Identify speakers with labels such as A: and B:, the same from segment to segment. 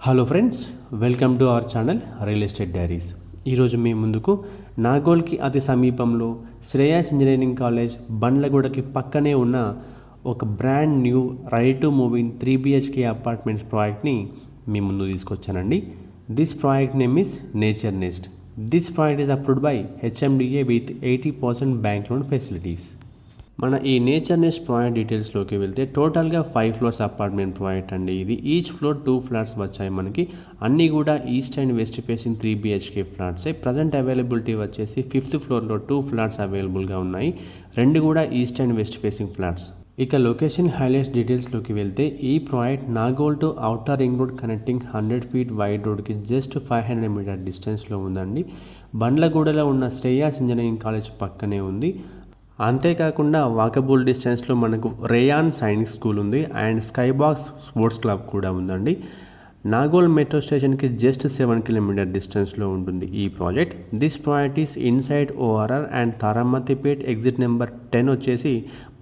A: Hello friends, welcome to our channel real estate diaries. ఈరోజు మీ ముందుకు నాగోల్కి అతి సమీపంలో శ్రేయాస్ ఇంజనీరింగ్ కాలేజ్ బండ్లగూడకి పక్కనే ఉన్న ఒక brand new ready to move in 3 BHK apartments ప్రాజెక్ట్ని మీ ముందు తీసుకొచ్చానండి. This project name is nature nest. This project is approved by HMDA with 80% bank loan facilities. మన ఈ నేచర్ నెస్ట్ ప్రాజెక్ట్ డీటెయిల్స్లోకి వెళ్తే టోటల్గా 5 ఫ్లోర్స్ అపార్ట్మెంట్ ప్రాజెక్ట్ అండి. ఇది ఈచ్ ఫ్లోర్ 2 ఫ్లాట్స్ వచ్చాయి మనకి. అన్నీ కూడా east and west facing 3 BHK ఫ్లాట్సే. ప్రజెంట్ అవైలబిలిటీ వచ్చేసి 5th ఫ్లోర్లో 2 ఫ్లాట్స్ అవైలబుల్గా ఉన్నాయి. 2 కూడా east and west facing flats. ఇక లొకేషన్ హైలైట్స్ డీటెయిల్స్లోకి వెళ్తే ఈ project Nagole to outer ring road connecting 100 feet wide రోడ్కి జస్ట్ 500 మీటర్ డిస్టెన్స్లో ఉందండి. బండ్లగూడలో ఉన్న శ్రేయాస్ ఇంజనీరింగ్ కాలేజ్ పక్కనే ఉంది. అంతేకాకుండా వాకబుల్ డిస్టెన్స్లో మనకు రేయాన్ సైనిక్ స్కూల్ ఉంది అండ్ స్కైబాక్స్ స్పోర్ట్స్ క్లబ్ కూడా ఉందండి. నాగోల్ మెట్రో స్టేషన్కి జస్ట్ 7 కిలోమీటర్ డిస్టెన్స్లో ఉంటుంది ఈ project. This project is inside ORR and Taramatipet exit number 10 వచ్చేసి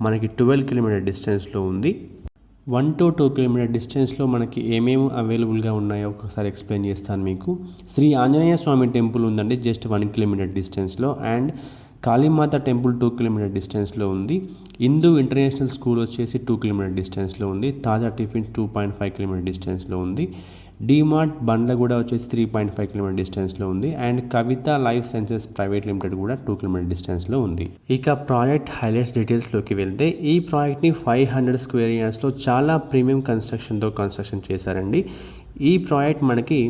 A: మనకి 12 కిలోమీటర్ డిస్టెన్స్లో ఉంది. 1 to 2 కిలోమీటర్ డిస్టెన్స్లో మనకి ఏమేమి అవైలబుల్గా ఉన్నాయో ఒకసారి ఎక్స్ప్లెయిన్ చేస్తాను మీకు. శ్రీ ఆంజనేయ స్వామి టెంపుల్ ఉందండి జస్ట్ 1 కిలోమీటర్ డిస్టెన్స్లో. అండ్ కాళీమాత టెంపుల్ 2 కిలోమీటర్ డిస్టెన్స్లో ఉంది. హిందూ ఇంటర్నేషనల్ స్కూల్ వచ్చేసి 2 కిలోమీటర్ డిస్టెన్స్లో ఉంది. తాజా టిఫిన్ 2.5 కిలోమీటర్ డిస్టెన్స్లో ఉంది. డిమార్ట్ బండ్లగూడ వచ్చేసి 3.5 కిలోమీటర్ డిస్టెన్స్లో ఉంది. And Kavitha life sciences private limited కూడా 2 కిలోమీటర్ డిస్టెన్స్లో ఉంది. ఇక ప్రాజెక్ట్ హైలైట్స్ డీటెయిల్స్లోకి వెళ్తే ఈ ప్రాజెక్ట్ని 500 స్క్వేర్ యార్డ్స్లో చాలా ప్రీమియం కన్స్ట్రక్షన్ చేశారండి. ఈ ప్రాజెక్ట్ మనకి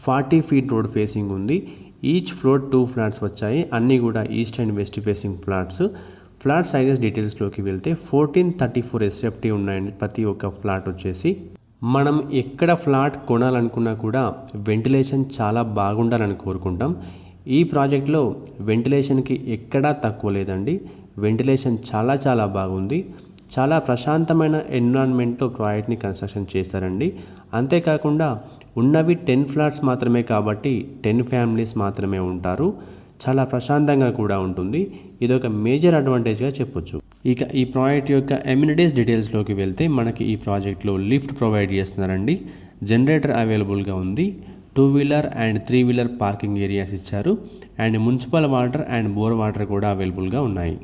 A: 40 feet రోడ్ ఫేసింగ్ ఉంది. ఈచ్ ఫ్లోర్ 2 ఫ్లాట్స్ వచ్చాయి. అన్నీ కూడా east and west facing flats. Flat sizes డీటెయిల్స్లోకి వెళ్తే 1434 SFT ఉన్నాయండి ప్రతి ఒక్క ఫ్లాట్ వచ్చేసి. మనం ఎక్కడ ఫ్లాట్ కొనాలనుకున్నా కూడా వెంటిలేషన్ చాలా బాగుండాలని కోరుకుంటాం. ఈ ప్రాజెక్ట్లో వెంటిలేషన్కి ఎక్కడా తక్కువ లేదండి. వెంటిలేషన్ చాలా బాగుంది. చాలా ప్రశాంతమైన ఎన్విరాన్మెంట్లో ప్రాజెక్ట్ని కన్స్ట్రక్షన్ చేశారండి. అంతేకాకుండా ఉన్నవి 10 ఫ్లాట్స్ మాత్రమే కాబట్టి 10 ఫ్యామిలీస్ మాత్రమే ఉంటారు. చాలా ప్రశాంతంగా కూడా ఉంటుంది. ఇదొక మేజర్ అడ్వాంటేజ్గా చెప్పొచ్చు. ఇక ఈ ప్రాజెక్ట్ యొక్క ఎమ్యూనిటీస్ డీటెయిల్స్లోకి వెళ్తే మనకి ఈ ప్రాజెక్ట్లో లిఫ్ట్ ప్రొవైడ్ చేస్తున్నారండి. జనరేటర్ అవైలబుల్గా ఉంది. 2-wheeler and 3-wheeler parking areas ఇచ్చారు. And municipal water and bore water కూడా అవైలబుల్గా ఉన్నాయి.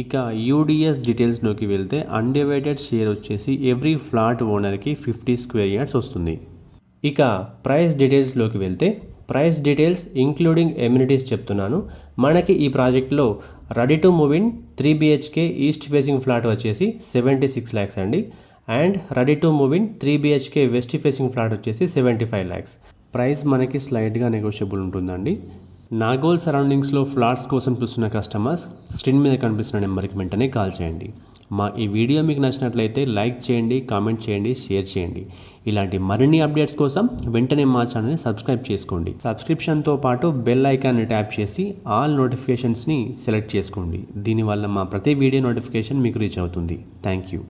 A: ఇక UDS డీటెయిల్స్లోకి వెళ్తే అన్డివైడెడ్ షేర్ వచ్చేసి ఎవ్రీ ఫ్లాట్ ఓనర్కి 50 స్క్వేర్ యార్డ్స్ వస్తుంది. ఇక ప్రైస్ డీటెయిల్స్లోకి వెళ్తే ప్రైస్ డీటెయిల్స్ ఇంక్లూడింగ్ ఎమ్యూనిటీస్ చెప్తున్నాను. మనకి ఈ ప్రాజెక్ట్లో ready to move in 3 BHK east facing flat వచ్చేసి 76 lakhs అండి. And ready to move in 3 BHK west facing flat వచ్చేసి 75 lakhs. ప్రైస్ మనకి స్లైట్గా నెగోషియబుల్ ఉంటుందండి. నాగోల్ సరౌండింగ్స్లో ఫ్లాట్స్ కోసం చూస్తున్న కస్టమర్స్ స్క్రీన్ మీద కనిపిస్తున్న నెంబర్కి వెంటనే కాల్ చేయండి. మా ఈ వీడియో మీకు నచ్చినట్లయితే లైక్ చేయండి, కామెంట్ చేయండి, షేర్ చేయండి. ఇలాంటి మరిన్ని అప్డేట్స్ కోసం వెంటనే మా ఛానల్ని సబ్స్క్రైబ్ చేసుకోండి. సబ్స్క్రిప్షన్తో పాటు బెల్ ఐకాన్ని ట్యాప్ చేసి ఆల్ నోటిఫికేషన్స్ని సెలెక్ట్ చేసుకోండి. దీనివల్ల మా ప్రతి వీడియో నోటిఫికేషన్ మీకు రీచ్ అవుతుంది. Thank you.